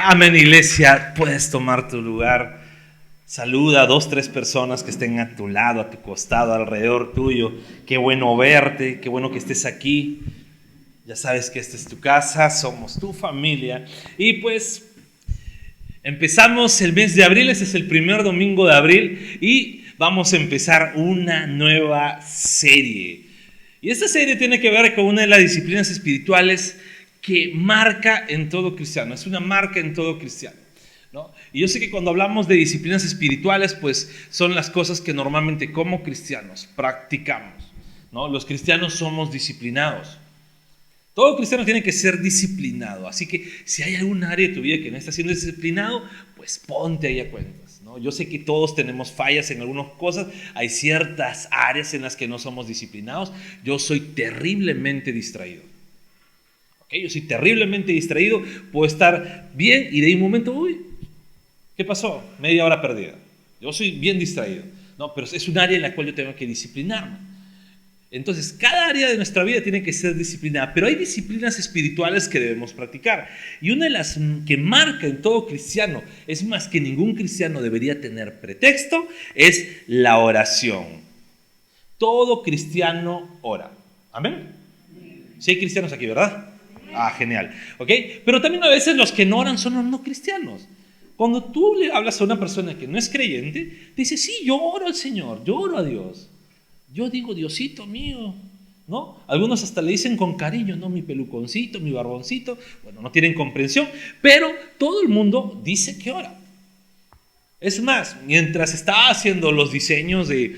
Amén, iglesia, puedes tomar tu lugar. Saluda a 2, 3 personas que estén a tu lado, a tu costado, alrededor tuyo. Qué bueno verte, qué bueno que estés aquí. Ya sabes que esta es tu casa, somos tu familia. Y pues empezamos el mes de abril, este es el primer domingo de abril y vamos a empezar una nueva serie. Y esta serie tiene que ver con una de las disciplinas espirituales que marca en todo cristiano, es una marca en todo cristiano, ¿no? Y yo sé que cuando hablamos de disciplinas espirituales, pues son las cosas que normalmente como cristianos practicamos, ¿no? Los cristianos somos disciplinados. Todo cristiano tiene que ser disciplinado, así que si hay algún área de tu vida que no está siendo disciplinado, pues ponte ahí a cuentas, ¿no? Yo sé que todos tenemos fallas en algunas cosas, hay ciertas áreas en las que no somos disciplinados. Yo soy terriblemente distraído. Yo soy terriblemente distraído, puedo estar bien y de un momento, ¿qué pasó? Media hora perdida. Yo soy bien distraído, ¿no? Pero es un área en la cual yo tengo que disciplinarme. Entonces, cada área de nuestra vida tiene que ser disciplinada, pero hay disciplinas espirituales que debemos practicar. Y una de las que marca en todo cristiano, es más que ningún cristiano debería tener pretexto, es la oración. Todo cristiano ora. ¿Amén? Sí hay cristianos aquí, ¿verdad? Ah, genial, ¿ok? Pero también a veces los que no oran son los no cristianos. Cuando tú le hablas a una persona que no es creyente, dice, sí, yo oro al Señor, yo oro a Dios. Yo digo, Diosito mío, ¿no? Algunos hasta le dicen con cariño, ¿no? Mi peluconcito, mi barboncito. Bueno, no tienen comprensión, pero todo el mundo dice que ora. Es más, mientras estaba haciendo los diseños de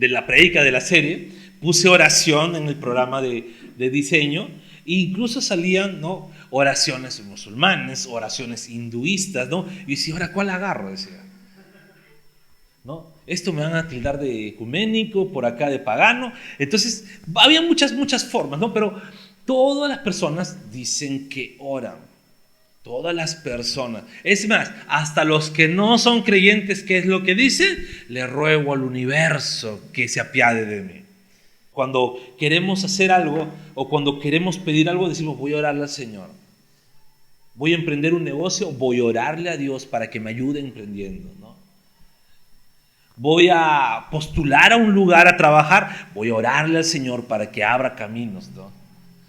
la prédica de la serie, puse oración en el programa de diseño e incluso salían, ¿no?, oraciones musulmanes, oraciones hinduistas, ¿no? Y decía, ¿ahora cuál agarro? Decía, ¿no? Esto me van a tildar de ecuménico, por acá de pagano. Entonces, había muchas formas, ¿no? Pero todas las personas dicen que oran. Todas las personas. Es más, hasta los que no son creyentes, ¿qué es lo que dicen? Le ruego al universo que se apiade de mí. Cuando queremos hacer algo o cuando queremos pedir algo, decimos, voy a orarle al Señor. Voy a emprender un negocio, voy a orarle a Dios para que me ayude emprendiendo, ¿no? Voy a postular a un lugar a trabajar, voy a orarle al Señor para que abra caminos, ¿no?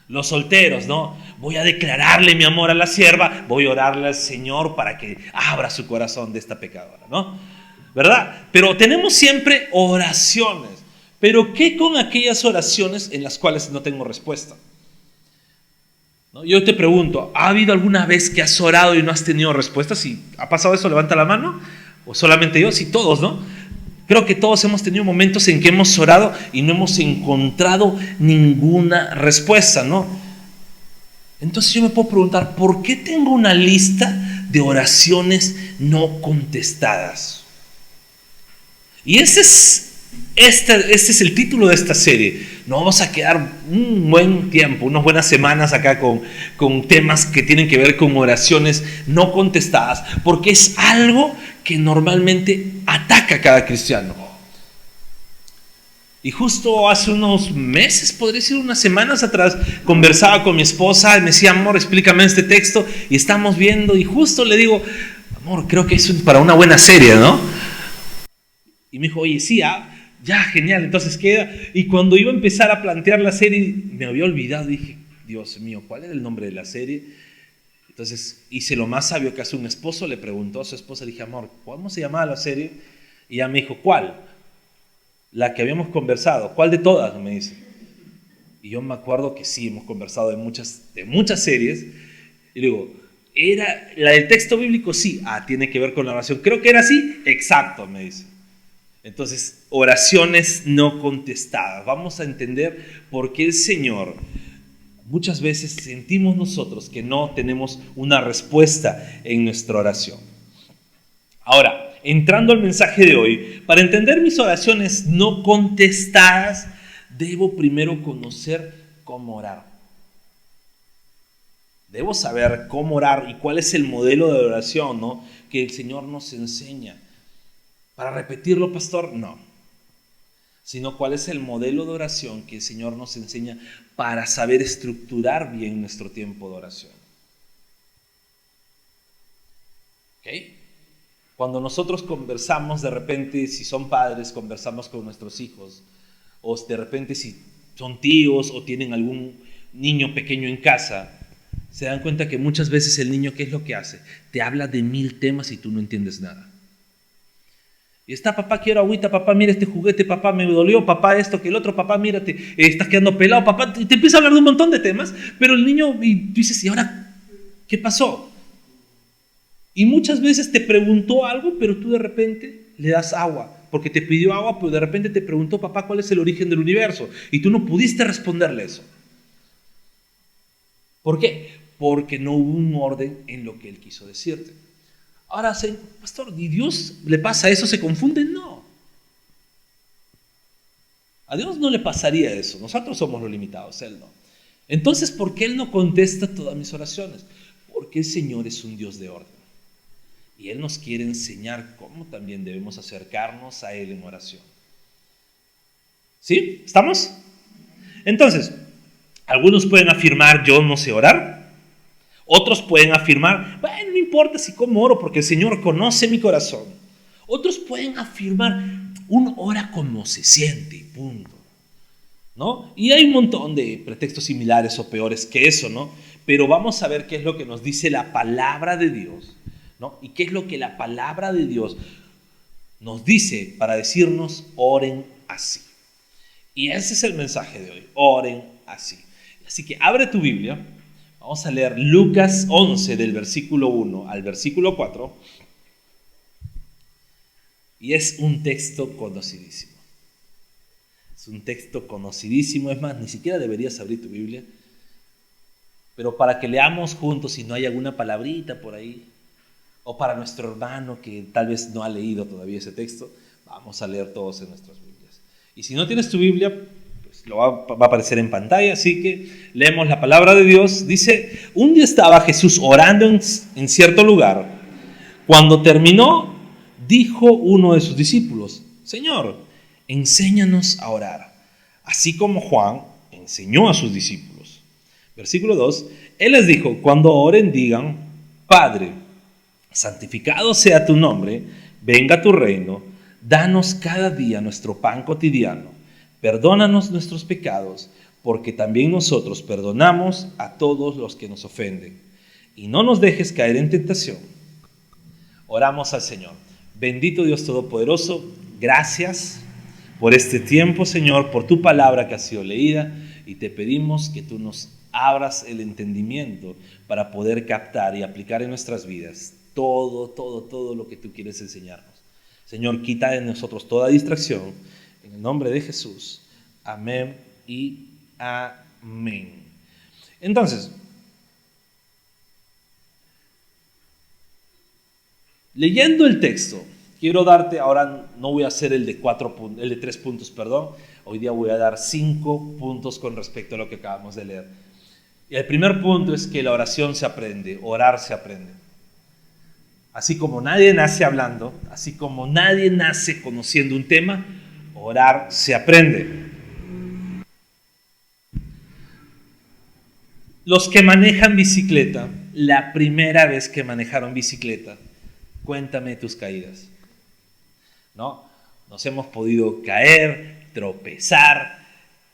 Los solteros, ¿no? Voy a declararle mi amor a la sierva, voy a orarle al Señor para que abra su corazón de esta pecadora, ¿no? ¿Verdad? Pero tenemos siempre oraciones. Pero ¿qué con aquellas oraciones en las cuales no tengo respuesta? ¿No? Yo te pregunto, ¿ha habido alguna vez que has orado y no has tenido respuesta? Si ha pasado eso, levanta la mano. ¿O solamente yo? Sí, todos, ¿no? Creo que todos hemos tenido momentos en que hemos orado y no hemos encontrado ninguna respuesta, ¿no? Entonces yo me puedo preguntar, ¿por qué tengo una lista de oraciones no contestadas? Y este es el título de esta serie. Nos vamos a quedar un buen tiempo, unas buenas semanas acá con temas que tienen que ver con oraciones no contestadas, porque es algo que normalmente ataca a cada cristiano. Y justo hace unos meses, podría decir unas semanas atrás, conversaba con mi esposa y me decía, amor, explícame este texto, y estamos viendo, y justo le digo, amor, creo que es para una buena serie, ¿no? Y me dijo, oye, sí, ya, genial, entonces queda. Y cuando iba a empezar a plantear la serie, me había olvidado, dije, Dios mío, ¿cuál era el nombre de la serie? Entonces hice lo más sabio que hace un esposo, le preguntó a su esposa, dije, amor, ¿cómo se llamaba la serie? Y ella me dijo, ¿cuál? La que habíamos conversado. ¿Cuál de todas? Me dice. Y yo me acuerdo que sí, hemos conversado de muchas series. Y le digo, ¿era la del texto bíblico? Sí. Tiene que ver con la oración. Creo que era así. Exacto, me dice. Entonces, oraciones no contestadas. Vamos a entender por qué el Señor, muchas veces sentimos nosotros que no tenemos una respuesta en nuestra oración. Ahora, entrando al mensaje de hoy, para entender mis oraciones no contestadas, debo primero conocer cómo orar. Debo saber cómo orar y cuál es el modelo de oración, ¿no?, que el Señor nos enseña. ¿Para repetirlo, pastor? No. Sino cuál es el modelo de oración que el Señor nos enseña para saber estructurar bien nuestro tiempo de oración. ¿Ok? Cuando nosotros conversamos, de repente, si son padres, conversamos con nuestros hijos, o de repente si son tíos o tienen algún niño pequeño en casa, se dan cuenta que muchas veces el niño, ¿qué es lo que hace? Te habla de 1000 temas y tú no entiendes nada. Y está, papá, quiero agüita, papá, mira este juguete, papá, me dolió, papá, esto, que el otro, papá, mírate, estás quedando pelado, papá, y te empieza a hablar de un montón de temas, pero el niño, y tú dices, ¿y ahora qué pasó? Y muchas veces te preguntó algo, pero tú de repente le das agua, porque te pidió agua, pero de repente te preguntó, papá, ¿cuál es el origen del universo? Y tú no pudiste responderle eso. ¿Por qué? Porque no hubo un orden en lo que él quiso decirte. Ahora, pastor, ¿y Dios le pasa eso? ¿Se confunde? No. A Dios no le pasaría eso. Nosotros somos los limitados, Él no. Entonces, ¿por qué Él no contesta todas mis oraciones? Porque el Señor es un Dios de orden. Y Él nos quiere enseñar cómo también debemos acercarnos a Él en oración. ¿Sí? ¿Estamos? Entonces, algunos pueden afirmar, yo no sé orar. Otros pueden afirmar, bueno, no importa si cómo oro porque el Señor conoce mi corazón. Otros pueden afirmar, uno ora como se siente y punto, ¿no? Y hay un montón de pretextos similares o peores que eso, ¿no? Pero vamos a ver qué es lo que nos dice la palabra de Dios, ¿no? Y qué es lo que la palabra de Dios nos dice para decirnos, oren así. Y ese es el mensaje de hoy, oren así. Así que abre tu Biblia. Vamos a leer Lucas 11 del versículo 1 al versículo 4. Y es un texto conocidísimo. Es un texto conocidísimo. Es más, ni siquiera deberías abrir tu Biblia. Pero para que leamos juntos, si no hay alguna palabrita por ahí, o para nuestro hermano que tal vez no ha leído todavía ese texto, vamos a leer todos en nuestras Biblias. Y si no tienes tu Biblia, lo va a aparecer en pantalla, así que leemos la palabra de Dios. Dice, un día estaba Jesús orando en cierto lugar. Cuando terminó, dijo uno de sus discípulos, Señor, enséñanos a orar, así como Juan enseñó a sus discípulos. Versículo 2, Él les dijo, cuando oren digan, Padre, santificado sea tu nombre, venga tu reino, danos cada día nuestro pan cotidiano. Perdónanos nuestros pecados, porque también nosotros perdonamos a todos los que nos ofenden. Y no nos dejes caer en tentación. Oramos al Señor. Bendito Dios Todopoderoso, gracias por este tiempo, Señor, por tu palabra que ha sido leída. Y te pedimos que tú nos abras el entendimiento para poder captar y aplicar en nuestras vidas todo lo que tú quieres enseñarnos. Señor, quita de nosotros toda distracción. En el nombre de Jesús. Amén y amén. Entonces, leyendo el texto, quiero darte, ahora no voy a hacer el de 3 puntos, perdón. Hoy día voy a dar 5 puntos con respecto a lo que acabamos de leer. Y el primer punto es que la oración se aprende, orar se aprende. Así como nadie nace hablando, así como nadie nace conociendo un tema, orar se aprende. Los que manejan bicicleta, la primera vez que manejaron bicicleta, cuéntame tus caídas. ¿No? Nos hemos podido caer, tropezar,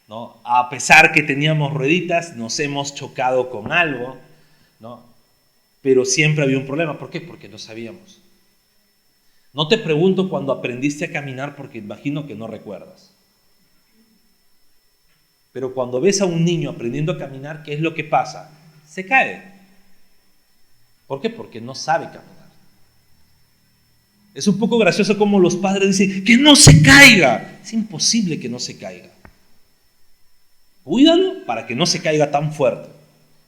¿no? A pesar que teníamos rueditas, nos hemos chocado con algo, ¿no? Pero siempre había un problema. ¿Por qué? Porque no sabíamos. No te pregunto cuando aprendiste a caminar porque imagino que no recuerdas. Pero cuando ves a un niño aprendiendo a caminar, ¿qué es lo que pasa? Se cae. ¿Por qué? Porque no sabe caminar. Es un poco gracioso como los padres dicen, ¡que no se caiga! Es imposible que no se caiga. Cuídalo para que no se caiga tan fuerte.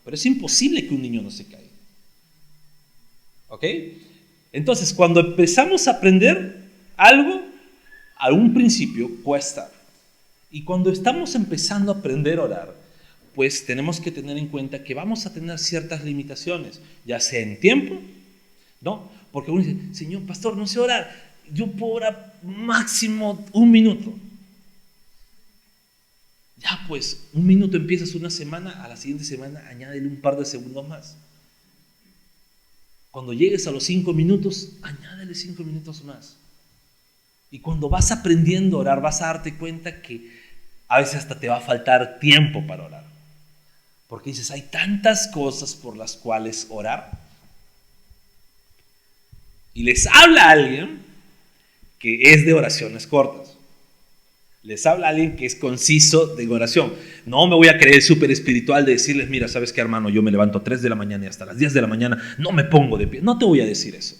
Pero es imposible que un niño no se caiga. ¿Ok? Entonces, cuando empezamos a aprender algo, a un principio cuesta. Y cuando estamos empezando a aprender a orar, pues tenemos que tener en cuenta que vamos a tener ciertas limitaciones, ya sea en tiempo, ¿no? Porque uno dice, Señor, pastor, no sé orar, yo puedo orar máximo 1 minuto. Ya pues, 1 minuto empiezas una semana, a la siguiente semana añádele un par de segundos más. Cuando llegues a los 5 minutos, añádele 5 minutos más. Y cuando vas aprendiendo a orar, vas a darte cuenta que a veces hasta te va a faltar tiempo para orar. Porque dices, hay tantas cosas por las cuales orar. Y les habla a alguien que es de oraciones cortas. Les habla a alguien que es conciso de oración. No me voy a creer súper espiritual de decirles, mira, ¿sabes qué, hermano? Yo me levanto a 3 de la mañana y hasta las 10 de la mañana no me pongo de pie. No te voy a decir eso.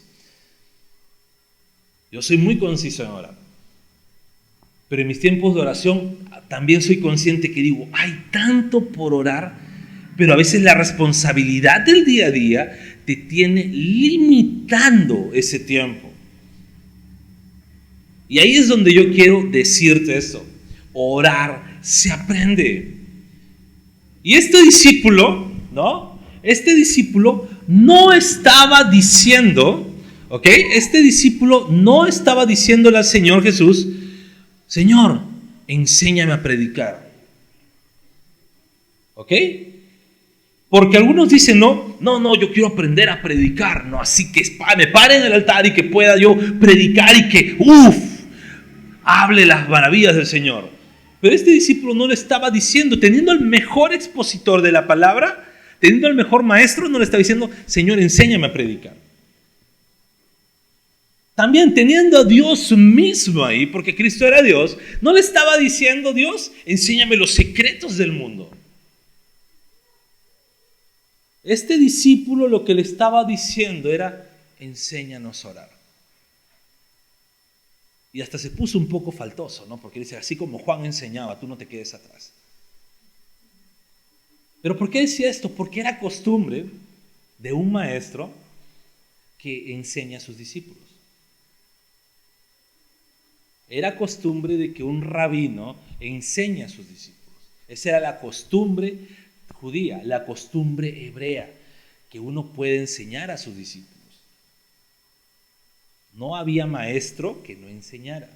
Yo soy muy conciso en orar. Pero en mis tiempos de oración también soy consciente que digo, hay tanto por orar, pero a veces la responsabilidad del día a día te tiene limitando ese tiempo. Y ahí es donde yo quiero decirte esto. Orar se aprende. Y este discípulo, ¿no? Este discípulo no estaba diciendo, ¿ok? Este discípulo no estaba diciéndole al Señor Jesús, Señor, enséñame a predicar. ¿Ok? Porque algunos dicen, no, yo quiero aprender a predicar, no, así que me pare en el altar y que pueda yo predicar y que, hable las maravillas del Señor. Pero este discípulo no le estaba diciendo, teniendo el mejor expositor de la palabra, teniendo el mejor maestro, no le estaba diciendo, Señor, enséñame a predicar. También teniendo a Dios mismo ahí, porque Cristo era Dios, no le estaba diciendo, Dios, enséñame los secretos del mundo. Este discípulo lo que le estaba diciendo era, enséñanos a orar. Y hasta se puso un poco faltoso, ¿no? Porque dice, así como Juan enseñaba, tú no te quedes atrás. ¿Pero por qué decía esto? Porque era costumbre de un maestro que enseña a sus discípulos. Era costumbre de que un rabino enseñe a sus discípulos. Esa era la costumbre judía, la costumbre hebrea, que uno puede enseñar a sus discípulos. No había maestro que no enseñara.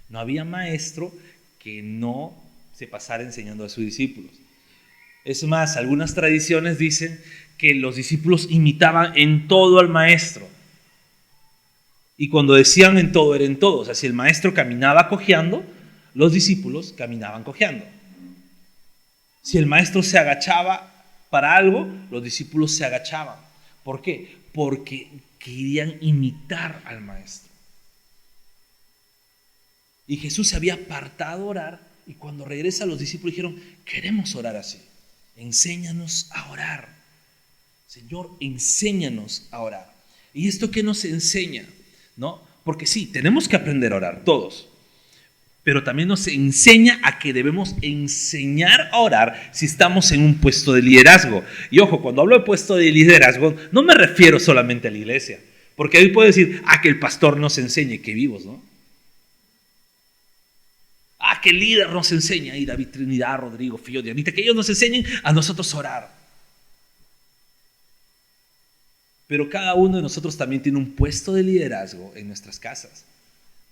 No había maestro que no se pasara enseñando a sus discípulos. Es más, algunas tradiciones dicen que los discípulos imitaban en todo al maestro. Y cuando decían en todo, era en todo. O sea, si el maestro caminaba cojeando, los discípulos caminaban cojeando. Si el maestro se agachaba para algo, los discípulos se agachaban. ¿Por qué? Porque querían imitar al maestro. Y Jesús se había apartado a orar, y cuando regresa los discípulos dijeron, queremos orar así. Enséñanos a orar. Señor, enséñanos a orar. ¿Y esto qué nos enseña? ¿No? Porque sí, tenemos que aprender a orar, todos. Pero también nos enseña a que debemos enseñar a orar si estamos en un puesto de liderazgo. Y ojo, cuando hablo de puesto de liderazgo, no me refiero solamente a la iglesia. Porque hoy puedo decir, que el pastor nos enseñe, que vivos, ¿no? Que el líder nos enseña, y David, Trinidad, Rodrigo, Fío, Dianita, que ellos nos enseñen a nosotros a orar. Pero cada uno de nosotros también tiene un puesto de liderazgo en nuestras casas.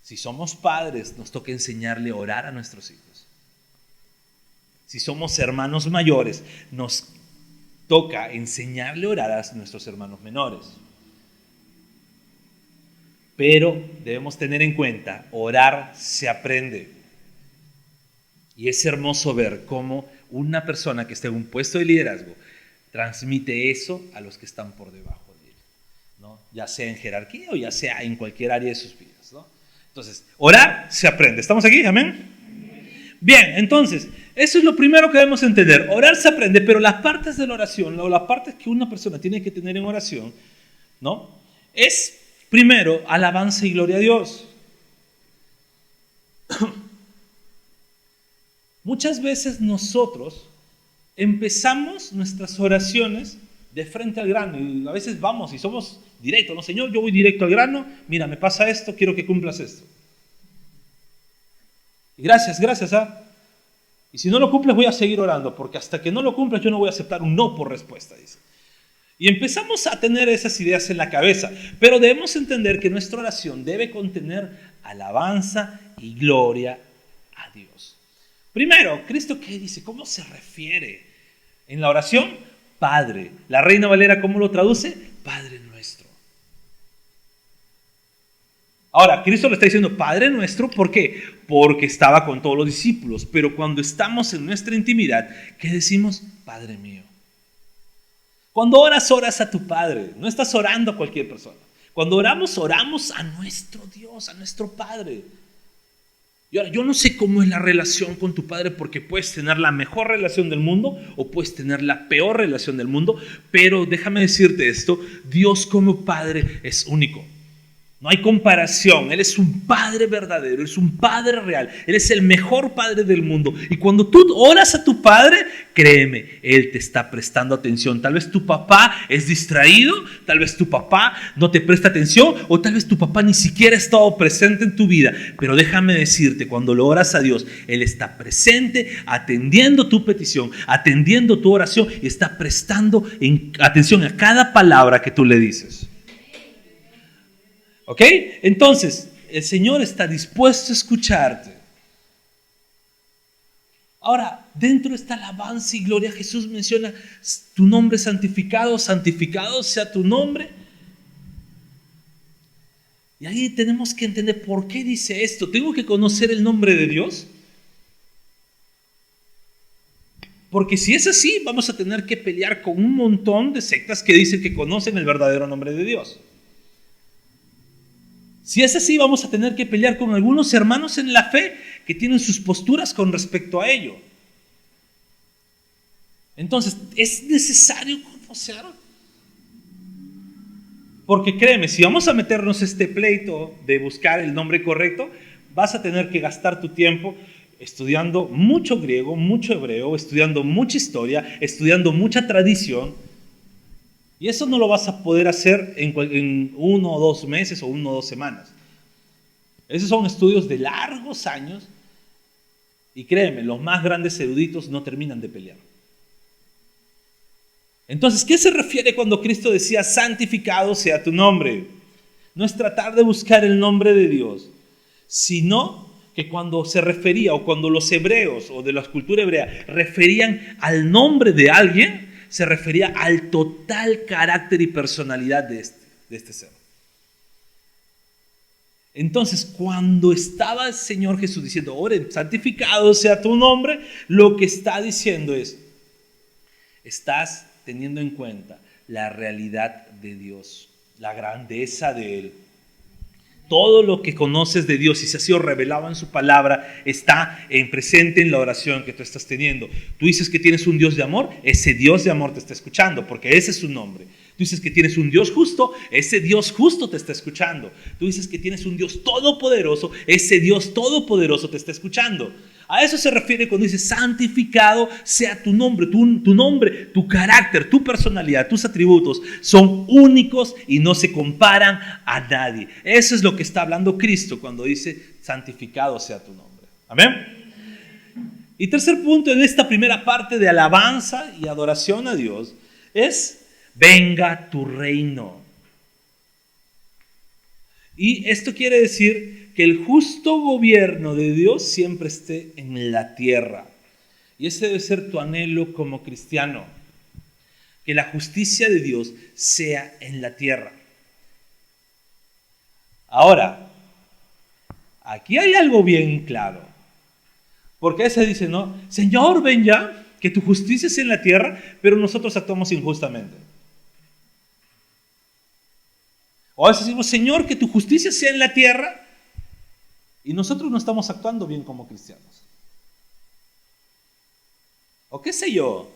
Si somos padres, nos toca enseñarle a orar a nuestros hijos. Si somos hermanos mayores, nos toca enseñarle a orar a nuestros hermanos menores. Pero debemos tener en cuenta, orar se aprende. Y es hermoso ver cómo una persona que está en un puesto de liderazgo transmite eso a los que están por debajo de él, ¿no? Ya sea en jerarquía o ya sea en cualquier área de sus vidas, ¿no? Entonces, orar se aprende. ¿Estamos aquí? ¿Amén? Bien, entonces, eso es lo primero que debemos entender. Orar se aprende, pero las partes de la oración, o las partes que una persona tiene que tener en oración, ¿no? Es, primero, alabanza y gloria a Dios. Muchas veces nosotros empezamos nuestras oraciones de frente al grano, y a veces vamos y somos directos, ¿no? Señor, yo voy directo al grano, mira, me pasa esto, quiero que cumplas esto. Y gracias, Y si no lo cumples, voy a seguir orando, porque hasta que no lo cumplas, yo no voy a aceptar un no por respuesta, dice. Y empezamos a tener esas ideas en la cabeza, pero debemos entender que nuestra oración debe contener alabanza y gloria a Dios. Primero, Cristo, ¿qué dice? ¿Cómo se refiere en la oración? Padre. La Reina Valera, ¿cómo lo traduce? Padre nuestro. Ahora, Cristo le está diciendo Padre nuestro, ¿por qué? Porque estaba con todos los discípulos, pero cuando estamos en nuestra intimidad, ¿qué decimos? Padre mío. Cuando oras, oras a tu Padre, no estás orando a cualquier persona. Cuando oramos, oramos a nuestro Dios, a nuestro Padre. Y ahora, yo no sé cómo es la relación con tu Padre, porque puedes tener la mejor relación del mundo o puedes tener la peor relación del mundo, pero déjame decirte esto, Dios como Padre es único. No hay comparación, Él es un Padre verdadero, es un Padre real, Él es el mejor Padre del mundo. Y cuando tú oras a tu Padre, créeme, Él te está prestando atención. Tal vez tu papá es distraído, tal vez tu papá no te presta atención, o tal vez tu papá ni siquiera ha estado presente en tu vida. Pero déjame decirte, cuando lo oras a Dios, Él está presente, atendiendo tu petición, atendiendo tu oración y está prestando atención a cada palabra que tú le dices. ¿Ok? Entonces, el Señor está dispuesto a escucharte. Ahora, dentro de esta alabanza y gloria, Jesús menciona tu nombre santificado, santificado sea tu nombre. Y ahí tenemos que entender por qué dice esto. ¿Tengo que conocer el nombre de Dios? Porque si es así, vamos a tener que pelear con un montón de sectas que dicen que conocen el verdadero nombre de Dios. Si es así, vamos a tener que pelear con algunos hermanos en la fe que tienen sus posturas con respecto a ello. Entonces, es necesario conocer. Porque créeme, si vamos a meternos este pleito de buscar el nombre correcto, vas a tener que gastar tu tiempo estudiando mucho griego, mucho hebreo, estudiando mucha historia, estudiando mucha tradición. Y eso no lo vas a poder hacer en 1 o 2 meses o 1 o 2 semanas. Esos son estudios de largos años. Y créeme, los más grandes eruditos no terminan de pelear. Entonces, ¿qué se refiere cuando Cristo decía santificado sea tu nombre? No es tratar de buscar el nombre de Dios, sino que cuando se refería o cuando los hebreos o de la cultura hebrea referían al nombre de alguien, se refería al total carácter y personalidad de este ser. Entonces, cuando estaba el Señor Jesús diciendo, oren, santificado sea tu nombre, lo que está diciendo es, estás teniendo en cuenta la realidad de Dios, la grandeza de Él. Todo lo que conoces de Dios y se ha sido revelado en su palabra está presente en la oración que tú estás teniendo. Tú dices que tienes un Dios de amor, ese Dios de amor te está escuchando porque ese es su nombre. Tú dices que tienes un Dios justo, ese Dios justo te está escuchando. Tú dices que tienes un Dios todopoderoso, ese Dios todopoderoso te está escuchando. A eso se refiere cuando dice santificado sea tu nombre, tu carácter, tu personalidad, tus atributos son únicos y no se comparan a nadie. Eso es lo que está hablando Cristo cuando dice santificado sea tu nombre. Amén. Y tercer punto en esta primera parte de alabanza y adoración a Dios es venga tu reino. Y esto quiere decir que el justo gobierno de Dios siempre esté en la tierra. Y ese debe ser tu anhelo como cristiano. Que la justicia de Dios sea en la tierra. Ahora, aquí hay algo bien claro. Porque a veces dice, ¿no? Señor, ven ya, que tu justicia sea en la tierra, pero nosotros actuamos injustamente. O a veces decimos, Señor, que tu justicia sea en la tierra, y nosotros no estamos actuando bien como cristianos. O qué sé yo,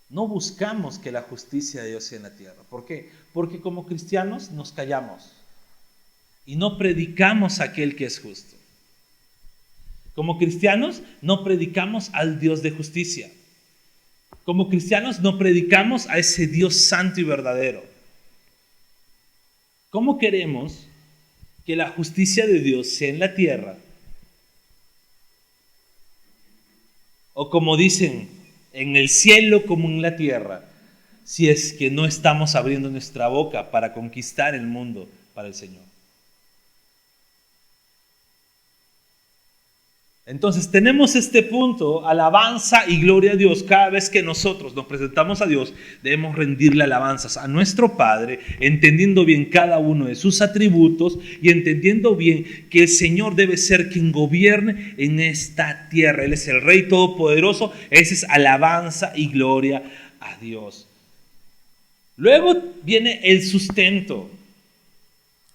no buscamos que la justicia de Dios sea en la tierra. ¿Por qué? Porque como cristianos nos callamos y no predicamos a aquel que es justo. Como cristianos no predicamos al Dios de justicia. Como cristianos no predicamos a ese Dios santo y verdadero. ¿Cómo queremos que la justicia de Dios sea en la tierra O como dicen, en el cielo como en la tierra, si es que no estamos abriendo nuestra boca para conquistar el mundo para el Señor. Entonces tenemos este punto, alabanza y gloria a Dios. Cada vez que nosotros nos presentamos a Dios, debemos rendirle alabanzas a nuestro Padre, entendiendo bien cada uno de sus atributos y entendiendo bien que el Señor debe ser quien gobierne en esta tierra. Él es el Rey Todopoderoso. Esa es alabanza y gloria a Dios. Luego viene el sustento.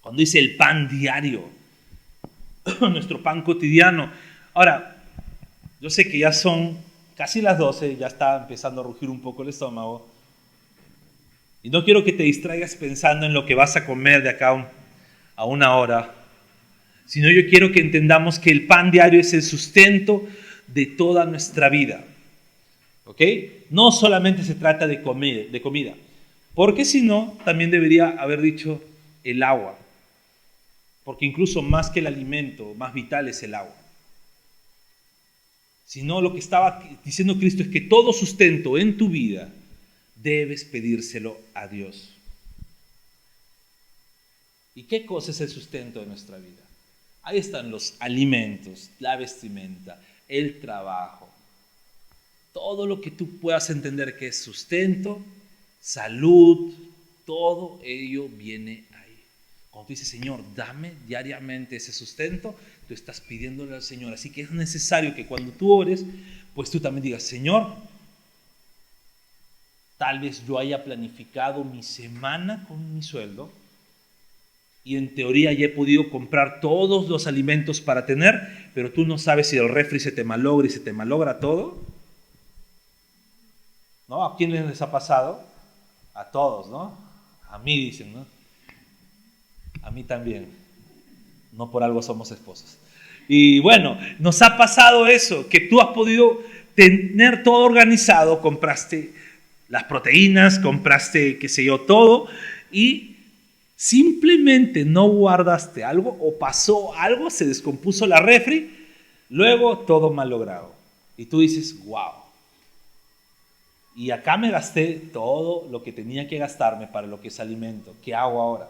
Cuando dice el pan diario, nuestro pan cotidiano. Ahora, yo sé que ya son casi las 12, ya está empezando a rugir un poco el estómago. Y no quiero que te distraigas pensando en lo que vas a comer de acá a una hora, sino yo quiero que entendamos que el pan diario es el sustento de toda nuestra vida. ¿Ok? No solamente se trata de comida, porque si no, también debería haber dicho el agua. Porque incluso más que el alimento, más vital es el agua. Sino lo que estaba diciendo Cristo es que todo sustento en tu vida debes pedírselo a Dios. ¿Y qué cosa es el sustento de nuestra vida? Ahí están los alimentos, la vestimenta, el trabajo. Todo lo que tú puedas entender que es sustento, salud, todo ello viene ahí. Cuando tú dices, Señor, dame diariamente ese sustento, tú estás pidiéndole al Señor. Así que es necesario que cuando tú ores, pues tú también digas, Señor, tal vez yo haya planificado mi semana con mi sueldo y en teoría ya he podido comprar todos los alimentos para tener, pero tú no sabes si el refri se te malogra y se te malogra todo. ¿No? ¿A quién les ha pasado? A todos, ¿no? A mí dicen, ¿no? A mí también. No por algo somos esposos. Y bueno, nos ha pasado eso, que tú has podido tener todo organizado, compraste las proteínas, compraste, qué sé yo, todo, y simplemente no guardaste algo o pasó algo, se descompuso la refri, luego todo mal logrado. Y tú dices, wow. Y acá me gasté todo lo que tenía que gastarme para lo que es alimento. ¿Qué hago ahora?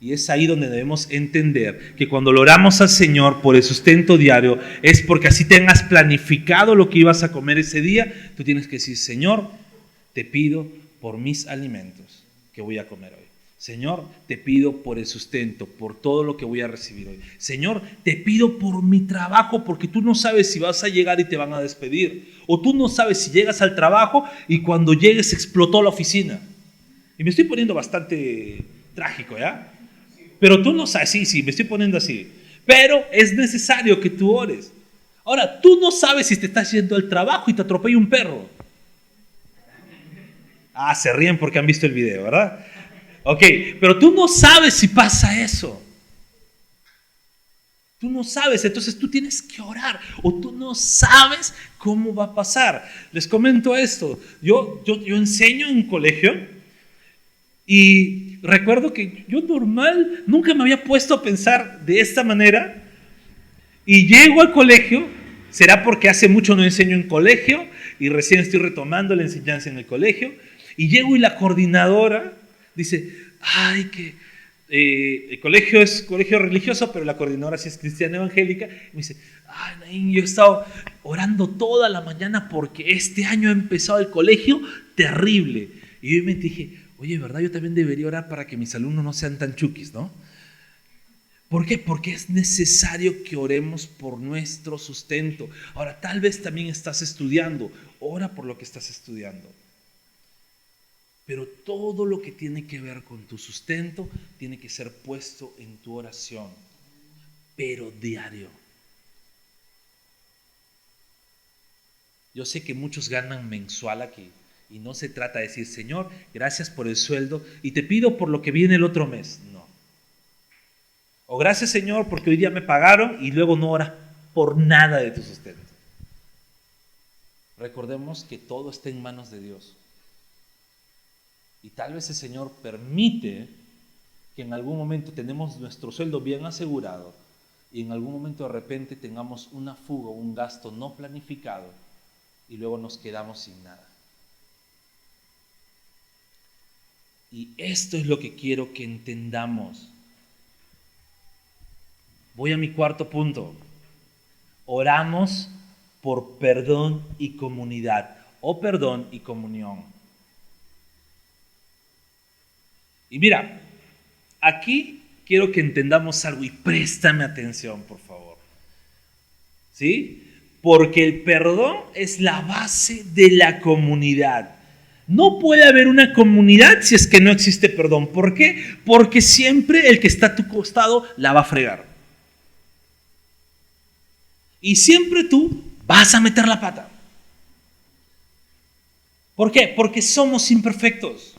Y es ahí donde debemos entender que cuando lo oramos al Señor por el sustento diario, es porque así tengas planificado lo que ibas a comer ese día, tú tienes que decir, Señor, te pido por mis alimentos que voy a comer hoy. Señor, te pido por el sustento, por todo lo que voy a recibir hoy. Señor, te pido por mi trabajo, porque tú no sabes si vas a llegar y te van a despedir. O tú no sabes si llegas al trabajo y cuando llegues explotó la oficina. Y me estoy poniendo bastante trágico, ¿ya? Pero tú no sabes, sí, me estoy poniendo así. Pero es necesario que tú ores. Ahora, tú no sabes si te estás yendo al trabajo y te atropella un perro. Ah, se ríen porque han visto el video, ¿verdad? Ok, pero tú no sabes si pasa eso. Tú no sabes, entonces tú tienes que orar. O tú no sabes cómo va a pasar. Les comento esto. Yo enseño en un colegio y recuerdo que yo normal nunca me había puesto a pensar de esta manera. Y llego al colegio, será porque hace mucho no enseño en colegio y recién estoy retomando la enseñanza en el colegio. Y llego y la coordinadora dice, ay, que el colegio es colegio religioso, pero la coordinadora sí es cristiana evangélica. Y me dice, ay, Naín, yo he estado orando toda la mañana porque este año ha empezado el colegio terrible. Y yo me dije, oye, ¿verdad? Yo también debería orar para que mis alumnos no sean tan chukis, ¿no? ¿Por qué? Porque es necesario que oremos por nuestro sustento. Ahora, tal vez también estás estudiando. Ora por lo que estás estudiando. Pero todo lo que tiene que ver con tu sustento tiene que ser puesto en tu oración, pero diario. Yo sé que muchos ganan mensual aquí y no se trata de decir, Señor, gracias por el sueldo y te pido por lo que viene el otro mes. No. O gracias, Señor, porque hoy día me pagaron y luego no oras por nada de tu sustento. Recordemos que todo está en manos de Dios. Y tal vez el Señor permite que en algún momento tenemos nuestro sueldo bien asegurado y en algún momento de repente tengamos una fuga, un gasto no planificado y luego nos quedamos sin nada. Y esto es lo que quiero que entendamos. Voy a mi cuarto punto. Oramos por perdón y comunidad, o perdón y comunión. Y mira, aquí quiero que entendamos algo y préstame atención, por favor. ¿Sí? Porque el perdón es la base de la comunidad. No puede haber una comunidad si es que no existe perdón. ¿Por qué? Porque siempre el que está a tu costado la va a fregar. Y siempre tú vas a meter la pata. ¿Por qué? Porque somos imperfectos.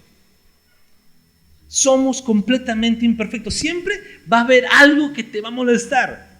Somos completamente imperfectos. Siempre va a haber algo que te va a molestar.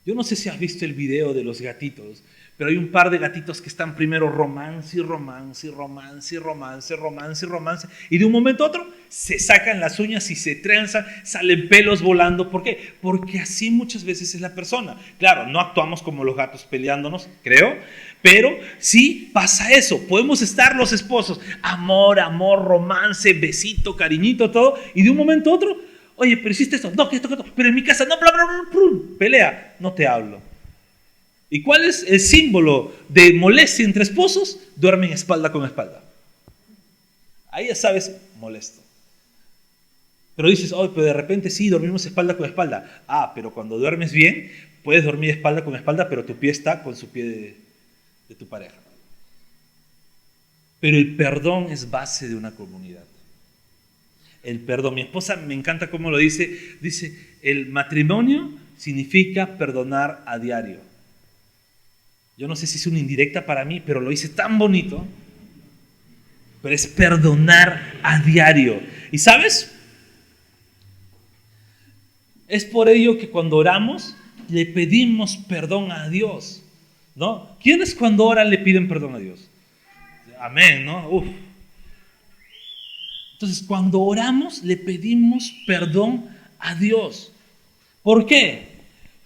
Yo no sé si has visto el video de los gatitos, pero hay un par de gatitos que están primero romance y romance y romance y romance, romance y romance, y de un momento a otro se sacan las uñas y se trenzan, salen pelos volando. ¿Por qué? Porque así muchas veces es la persona. Claro, no actuamos como los gatos peleándonos, creo, pero sí pasa eso. Podemos estar los esposos, amor, amor, romance, besito, cariñito, todo, y de un momento a otro, oye, pero hiciste esto, no, que esto, pero en mi casa, no, bla, bla, bla, bla, pelea, no te hablo. ¿Y cuál es el símbolo de molestia entre esposos? Duermen espalda con espalda. Ahí ya sabes, molesto. Pero dices, oh, pero de repente sí, dormimos espalda con espalda. Ah, pero cuando duermes bien, puedes dormir espalda con espalda, pero tu pie está con su pie de tu pareja. Pero el perdón es base de una comunidad. El perdón. Mi esposa me encanta cómo lo dice. Dice, el matrimonio significa perdonar a diario. Yo no sé si es una indirecta para mí, pero lo dice tan bonito. Pero es perdonar a diario. ¿Y sabes? Es por ello que cuando oramos le pedimos perdón a Dios, ¿no? ¿Quiénes cuando oran le piden perdón a Dios? Amén, ¿no? Uf. Entonces, cuando oramos, le pedimos perdón a Dios. ¿Por qué?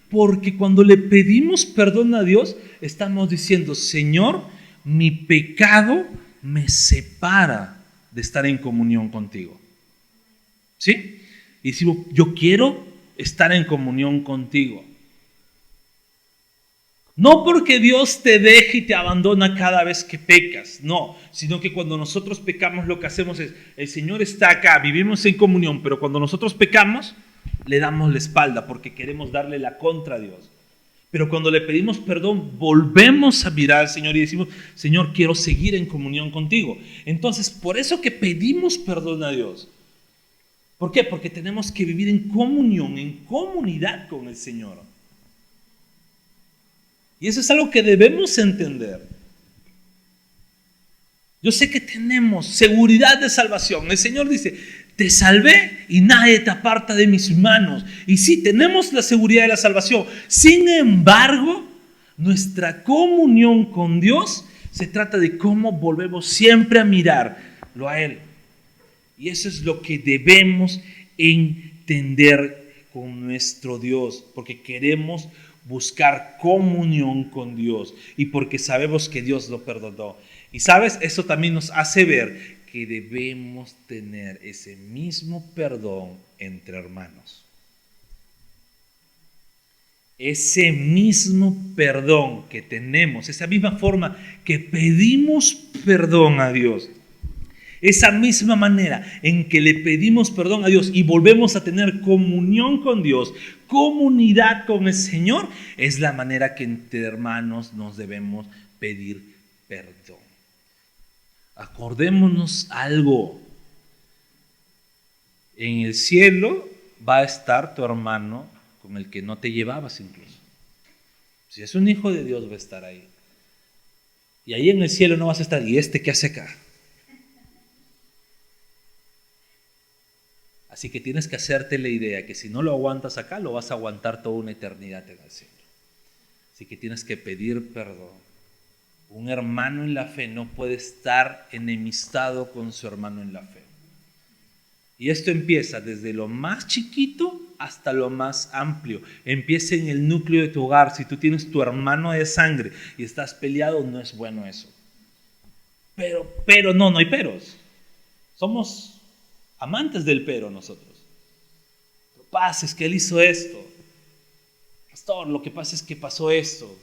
Porque cuando le pedimos perdón a Dios, estamos diciendo, Señor, mi pecado me separa de estar en comunión contigo. ¿Sí? Y decimos, yo quiero estar en comunión contigo. No porque Dios te deje y te abandona cada vez que pecas, no, sino que cuando nosotros pecamos lo que hacemos es, el Señor está acá, vivimos en comunión, pero cuando nosotros pecamos, le damos la espalda porque queremos darle la contra a Dios. Pero cuando le pedimos perdón, volvemos a mirar al Señor y decimos, Señor, quiero seguir en comunión contigo. Entonces, por eso que pedimos perdón a Dios. ¿Por qué? Porque tenemos que vivir en comunión, en comunidad con el Señor. Y eso es algo que debemos entender. Yo sé que tenemos seguridad de salvación. El Señor dice, te salvé y nadie te aparta de mis manos. Y sí, tenemos la seguridad de la salvación. Sin embargo, nuestra comunión con Dios se trata de cómo volvemos siempre a mirarlo a Él. Y eso es lo que debemos entender con nuestro Dios, porque queremos buscar comunión con Dios y porque sabemos que Dios lo perdonó. Y sabes, eso también nos hace ver que debemos tener ese mismo perdón entre hermanos. Ese mismo perdón que tenemos, esa misma forma que pedimos perdón a Dios, esa misma manera en que le pedimos perdón a Dios y volvemos a tener comunión con Dios, comunidad con el Señor, es la manera que entre hermanos nos debemos pedir perdón. Acordémonos algo. En el cielo va a estar tu hermano con el que no te llevabas incluso. Si es un hijo de Dios va a estar ahí. Y ahí en el cielo no vas a estar, ¿y este qué hace acá? Así que tienes que hacerte la idea que si no lo aguantas acá, lo vas a aguantar toda una eternidad en el cielo. Así que tienes que pedir perdón. Un hermano en la fe no puede estar enemistado con su hermano en la fe. Y esto empieza desde lo más chiquito hasta lo más amplio. Empieza en el núcleo de tu hogar. Si tú tienes tu hermano de sangre y estás peleado, no es bueno eso. Pero no hay peros. Somos amantes del pero nosotros. Lo que pasa es que él hizo esto. Pastor, lo que pasa es que pasó esto.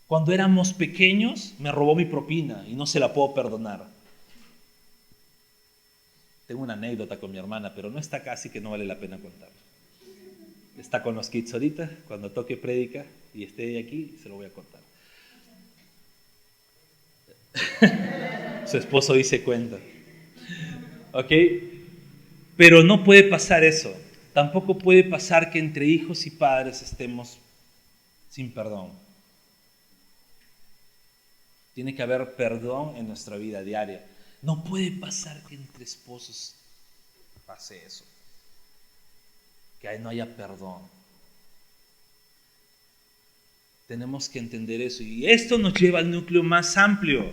Cuando éramos pequeños, me robó mi propina y no se la puedo perdonar. Tengo una anécdota con mi hermana, pero no está acá, así que no vale la pena contarla. Está con los kids ahorita, cuando toque prédica y esté aquí, se lo voy a contar. Su esposo dice cuenta. ¿Ok? Pero no puede pasar eso. Tampoco puede pasar que entre hijos y padres estemos sin perdón. Tiene que haber perdón en nuestra vida diaria. No puede pasar que entre esposos pase eso. Que no haya perdón. Tenemos que entender eso. Y esto nos lleva al núcleo más amplio,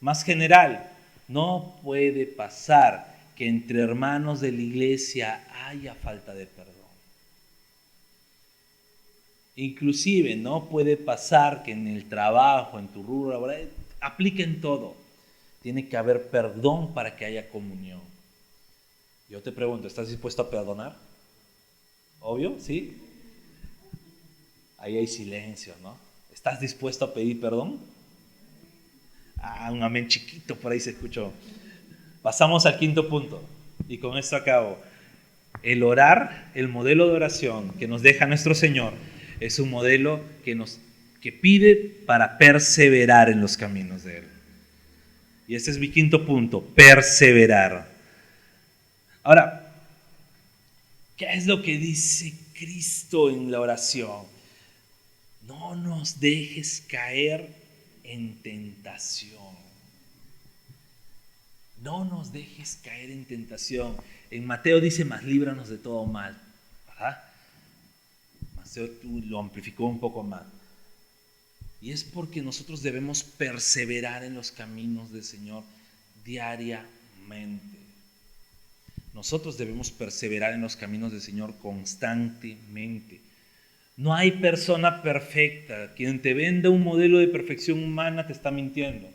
más general. No puede pasar que entre hermanos de la iglesia haya falta de perdón. Inclusive no puede pasar que en el trabajo, en tu rubro laboral, apliquen todo. Tiene que haber perdón para que haya comunión. Yo te pregunto, ¿estás dispuesto a perdonar? ¿Obvio? ¿Sí? Ahí hay silencio, ¿no? ¿Estás dispuesto a pedir perdón? Un amén chiquito por ahí se escuchó. Pasamos al quinto punto y con esto acabo. El orar, el modelo de oración que nos deja nuestro Señor, es un modelo que pide para perseverar en los caminos de Él. Y este es mi quinto punto, perseverar. Ahora, ¿qué es lo que dice Cristo en la oración? No nos dejes caer en tentación. No nos dejes caer en tentación. En Mateo dice, mas líbranos de todo mal. ¿Verdad? Mateo lo amplificó un poco más. Y es porque nosotros debemos perseverar en los caminos del Señor diariamente. Nosotros debemos perseverar en los caminos del Señor constantemente. No hay persona perfecta. Quien te venda un modelo de perfección humana te está mintiendo.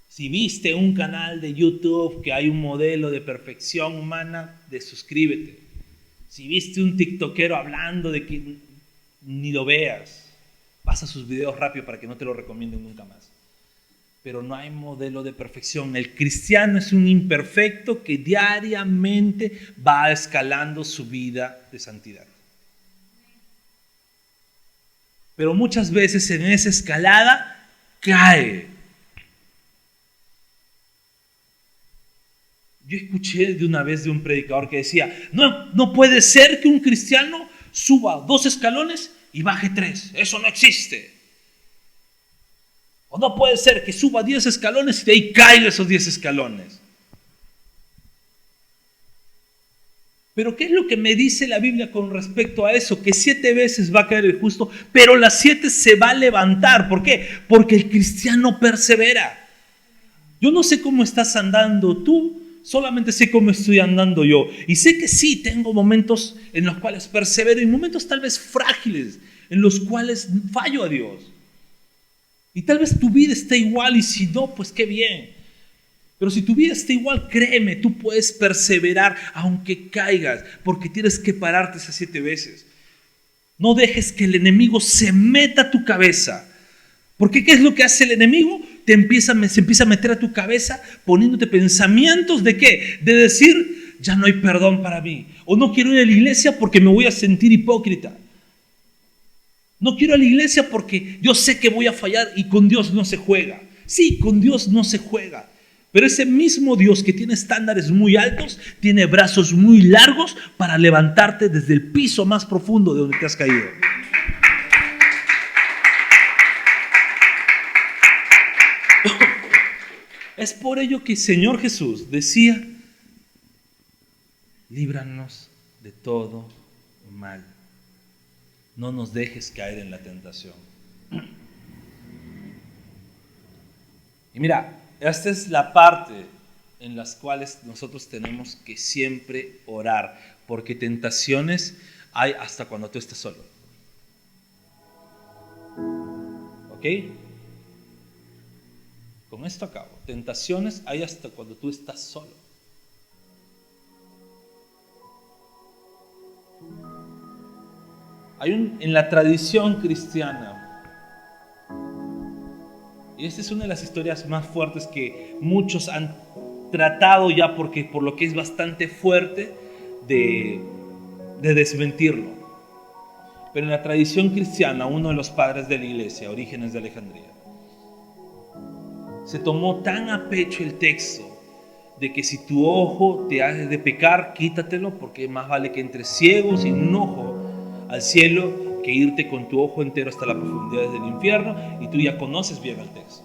Si viste un canal de YouTube que hay un modelo de perfección humana, desuscríbete. Si viste un tiktokero hablando de que ni lo veas, pasa sus videos rápido para que no te lo recomienden nunca más. Pero no hay modelo de perfección. El cristiano es un imperfecto que diariamente va escalando su vida de santidad. Pero muchas veces en esa escalada cae. Yo escuché de una vez de un predicador que decía, no puede ser que un cristiano suba 2 escalones y baje 3. Eso no existe. O no puede ser que suba 10 escalones y de ahí caiga esos 10 escalones. Pero ¿qué es lo que me dice la Biblia con respecto a eso? Que 7 veces va a caer el justo, pero las 7 se va a levantar. ¿Por qué? Porque el cristiano persevera. Yo no sé cómo estás andando tú, solamente sé cómo estoy andando yo. Y sé que sí, tengo momentos en los cuales persevero y momentos tal vez frágiles, en los cuales fallo a Dios. Y tal vez tu vida está igual y si no, pues qué bien. Pero si tu vida está igual, créeme, tú puedes perseverar aunque caigas, porque tienes que pararte esas 7 veces. No dejes que el enemigo se meta a tu cabeza. Porque ¿qué es lo que hace el enemigo? Se empieza a meter a tu cabeza poniéndote pensamientos de ¿qué? De decir, ya no hay perdón para mí. O no quiero ir a la iglesia porque me voy a sentir hipócrita. No quiero ir a la iglesia porque yo sé que voy a fallar y con Dios no se juega. Sí, con Dios no se juega. Pero ese mismo Dios que tiene estándares muy altos, tiene brazos muy largos para levantarte desde el piso más profundo de donde te has caído. Es por ello que el Señor Jesús decía, líbranos de todo mal. No nos dejes caer en la tentación. Y mira, esta es la parte en las cuales nosotros tenemos que siempre orar, porque tentaciones hay hasta cuando tú estás solo. ¿Ok? Con esto acabo. Tentaciones hay hasta cuando tú estás solo. En la tradición cristiana, y esta es una de las historias más fuertes que muchos han tratado ya, porque por lo que es bastante fuerte de desmentirlo. Pero en la tradición cristiana, uno de los padres de la iglesia, Orígenes de Alejandría, se tomó tan a pecho el texto de que si tu ojo te hace de pecar, quítatelo, porque más vale que entres ciego sin un ojo al cielo que irte con tu ojo entero hasta las profundidades del infierno. Y tú ya conoces bien el texto.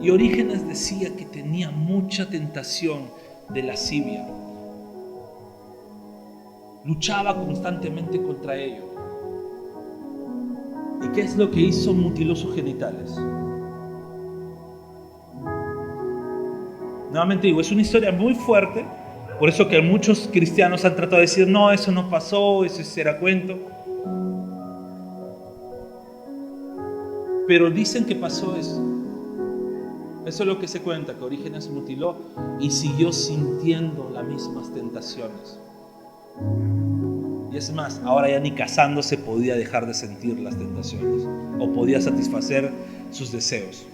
Y Orígenes decía que tenía mucha tentación de lascivia. Luchaba constantemente contra ello. ¿Y qué es lo que hizo? Mutiló sus genitales. Nuevamente digo, es una historia muy fuerte, por eso que muchos cristianos han tratado de decir, no, eso no pasó, eso era cuento. Pero dicen que pasó eso. Eso es lo que se cuenta, que Orígenes mutiló y siguió sintiendo las mismas tentaciones. Y es más, ahora ya ni casándose podía dejar de sentir las tentaciones, o podía satisfacer sus deseos.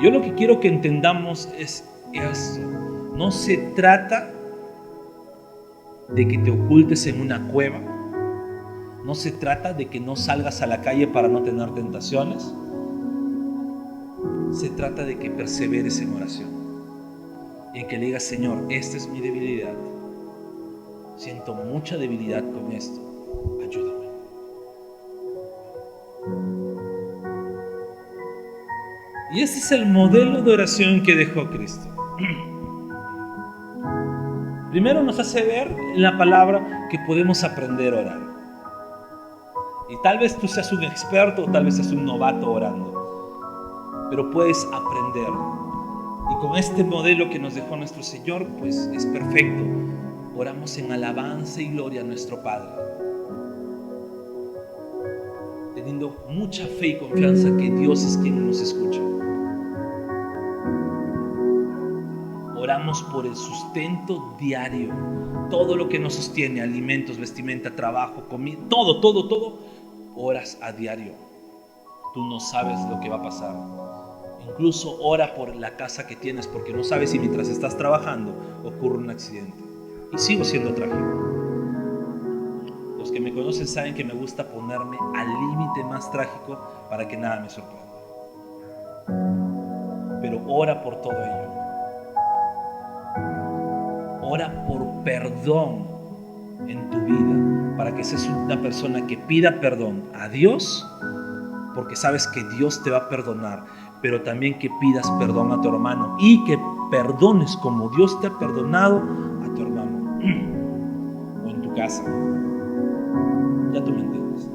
Yo lo que quiero que entendamos es esto. No se trata de que te ocultes en una cueva. No se trata de que no salgas a la calle para no tener tentaciones. Se trata de que perseveres en oración. Y en que le digas, Señor, esta es mi debilidad. Siento mucha debilidad con esto. Ayúdame. Y ese es el modelo de oración que dejó Cristo. Primero nos hace ver en la palabra que podemos aprender a orar. Y tal vez tú seas un experto o tal vez seas un novato orando. Pero puedes aprender. Y con este modelo que nos dejó nuestro Señor, pues es perfecto. Oramos en alabanza y gloria a nuestro Padre, teniendo mucha fe y confianza que Dios es quien nos escucha. Oramos por el sustento diario, todo lo que nos sostiene, alimentos, vestimenta, trabajo, comida, todo, oras a diario. Tú no sabes lo que va a pasar. Incluso ora por la casa que tienes, porque no sabes si mientras estás trabajando ocurre un accidente. Y sigo siendo trágico. Los que me conocen saben que me gusta ponerme al límite más trágico para que nada me sorprenda. Pero ora por todo ello. Ora por perdón en tu vida, para que seas una persona que pida perdón a Dios, porque sabes que Dios te va a perdonar, pero también que pidas perdón a tu hermano y que perdones como Dios te ha perdonado a tu hermano o en tu casa. Ya tú me entiendes.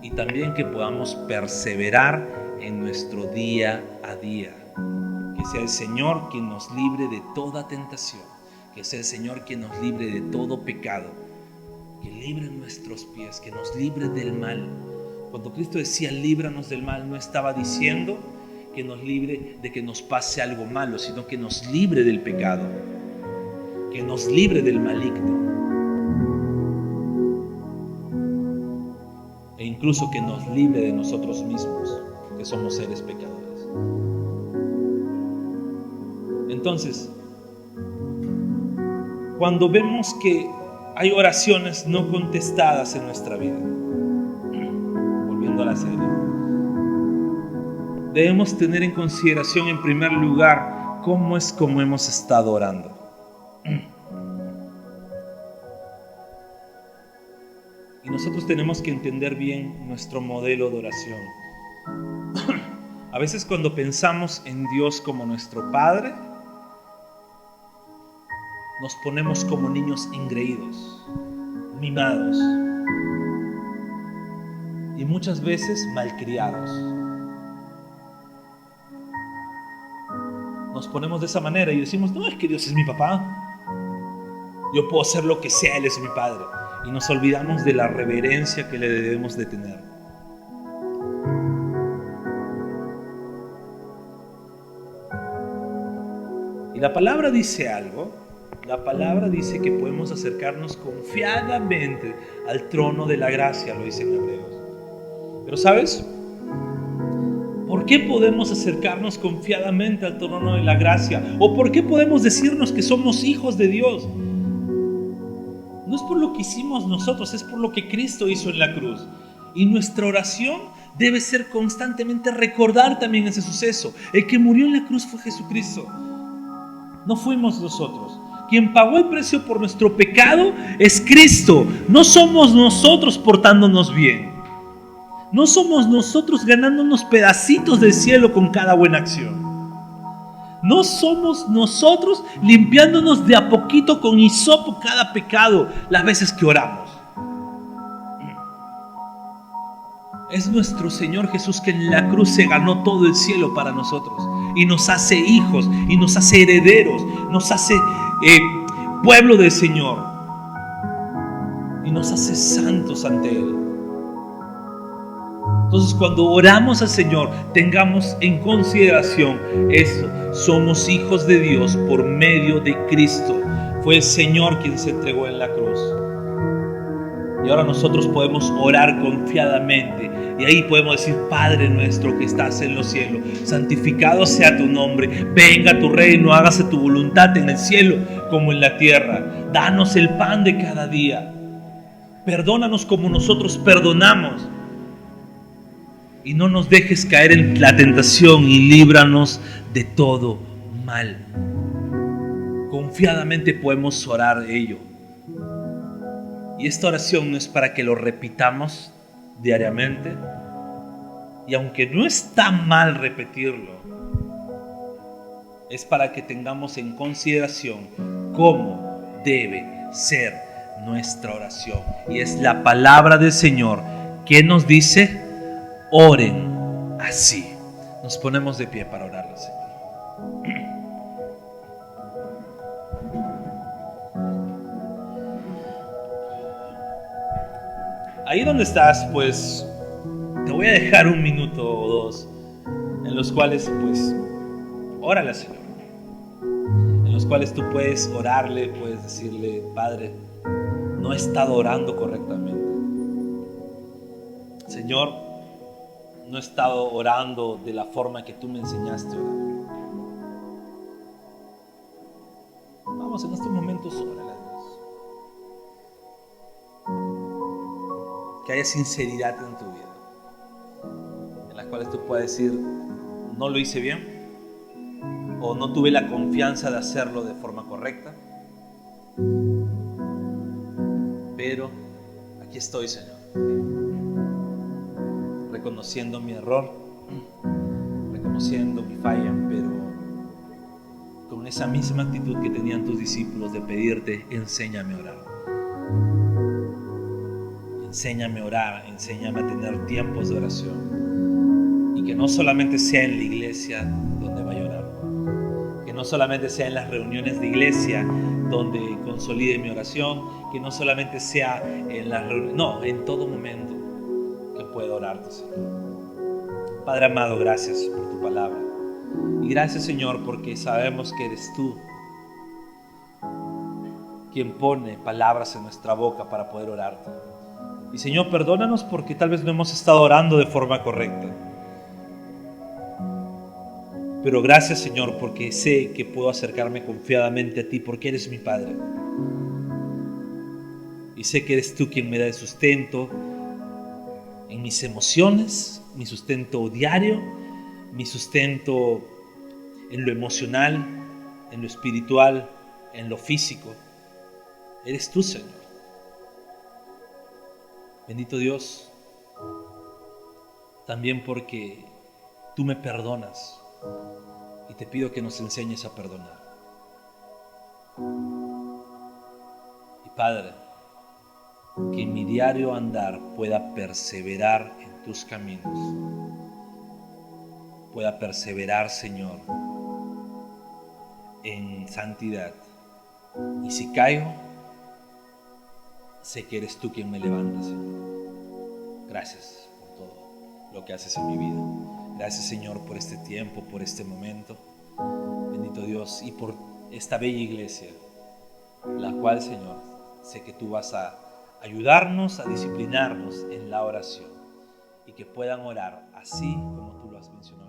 Y también que podamos perseverar en nuestro día a día. Que sea el Señor quien nos libre de toda tentación. Que sea el Señor quien nos libre de todo pecado. Que libre nuestros pies, que nos libre del mal. Cuando Cristo decía líbranos del mal, no estaba diciendo que nos libre de que nos pase algo malo, sino que nos libre del pecado, que nos libre del maligno, e incluso que nos libre de nosotros mismos, que somos seres pecadores. Entonces, cuando vemos que hay oraciones no contestadas en nuestra vida, volviendo a la serie, debemos tener en consideración en primer lugar cómo hemos estado orando. Y nosotros tenemos que entender bien nuestro modelo de oración. A veces cuando pensamos en Dios como nuestro Padre, nos ponemos como niños engreídos, mimados y muchas veces malcriados. nos ponemos de esa manera y decimos, no, es que Dios es mi papá. Yo puedo hacer lo que sea, Él es mi Padre. Y nos olvidamos de la reverencia que le debemos de tener. Y la palabra dice algo. La palabra dice que podemos acercarnos confiadamente al trono de la gracia, lo dice en Hebreos. Pero ¿sabes? ¿Por qué podemos acercarnos confiadamente al trono de la gracia? ¿O por qué podemos decirnos que somos hijos de Dios? No es por lo que hicimos nosotros, es por lo que Cristo hizo en la cruz. Y nuestra oración debe ser constantemente recordar también ese suceso. El que murió en la cruz fue Jesucristo. No fuimos nosotros. Quien pagó el precio por nuestro pecado es Cristo. No somos nosotros portándonos bien. No somos nosotros ganándonos pedacitos del cielo con cada buena acción. No somos nosotros limpiándonos de a poquito con hisopo cada pecado las veces que oramos. Es nuestro Señor Jesús que en la cruz se ganó todo el cielo para nosotros y nos hace hijos y nos hace herederos, nos hace pueblo del Señor y nos hace santos ante Él. Entonces, cuando oramos al Señor, tengamos en consideración eso. Somos hijos de Dios por medio de Cristo. Fue el Señor quien se entregó en la cruz. Y ahora nosotros podemos orar confiadamente. Y ahí podemos decir, Padre nuestro que estás en los cielos, santificado sea tu nombre. Venga tu reino, hágase tu voluntad en el cielo como en la tierra. Danos el pan de cada día. Perdónanos como nosotros perdonamos. Y no nos dejes caer en la tentación y líbranos de todo mal. Confiadamente podemos orar ello. Y esta oración no es para que lo repitamos diariamente. Y aunque no está mal repetirlo, es para que tengamos en consideración cómo debe ser nuestra oración. Y es la palabra del Señor que nos dice: oren así. Nos ponemos de pie para orarle, Señor. Ahí donde estás, pues te voy a dejar un minuto o dos en los cuales, pues, órale al Señor. En los cuales tú puedes orarle, puedes decirle: Padre, no he estado orando correctamente. Señor, no he estado orando de la forma que tú me enseñaste a orar. Vamos, en estos momentos, órale a Dios. Que haya sinceridad en tu vida, en las cuales tú puedes decir: no lo hice bien, o no tuve la confianza de hacerlo de forma correcta, pero aquí estoy, Señor, reconociendo mi error, reconociendo mi falla, pero con esa misma actitud que tenían tus discípulos de pedirte: enséñame a orar. Enséñame a orar, enséñame a tener tiempos de oración. Y que no solamente sea en la iglesia donde vaya a orar. Que no solamente sea en las reuniones de iglesia donde consolide mi oración. Que no solamente sea en las reuniones, no, en todo momento que pueda orarte, Señor. Padre amado, gracias por tu palabra. Y gracias, Señor, porque sabemos que eres tú quien pone palabras en nuestra boca para poder orarte. Y Señor, perdónanos porque tal vez no hemos estado orando de forma correcta. Pero gracias, Señor, porque sé que puedo acercarme confiadamente a ti porque eres mi Padre. Y sé que eres tú quien me da el sustento en mis emociones, mi sustento diario, mi sustento en lo emocional, en lo espiritual, en lo físico. Eres tú, Señor. Bendito Dios, también porque tú me perdonas y te pido que nos enseñes a perdonar. Y Padre, que en mi diario andar pueda perseverar en tus caminos, pueda perseverar, Señor, en santidad. Y si caigo, sé que eres tú quien me levanta, Señor. Gracias por todo lo que haces en mi vida. Gracias, Señor, por este tiempo, por este momento. Bendito Dios, y por esta bella iglesia, la cual, Señor, sé que tú vas a ayudarnos, a disciplinarnos en la oración, y que puedan orar así como tú lo has mencionado.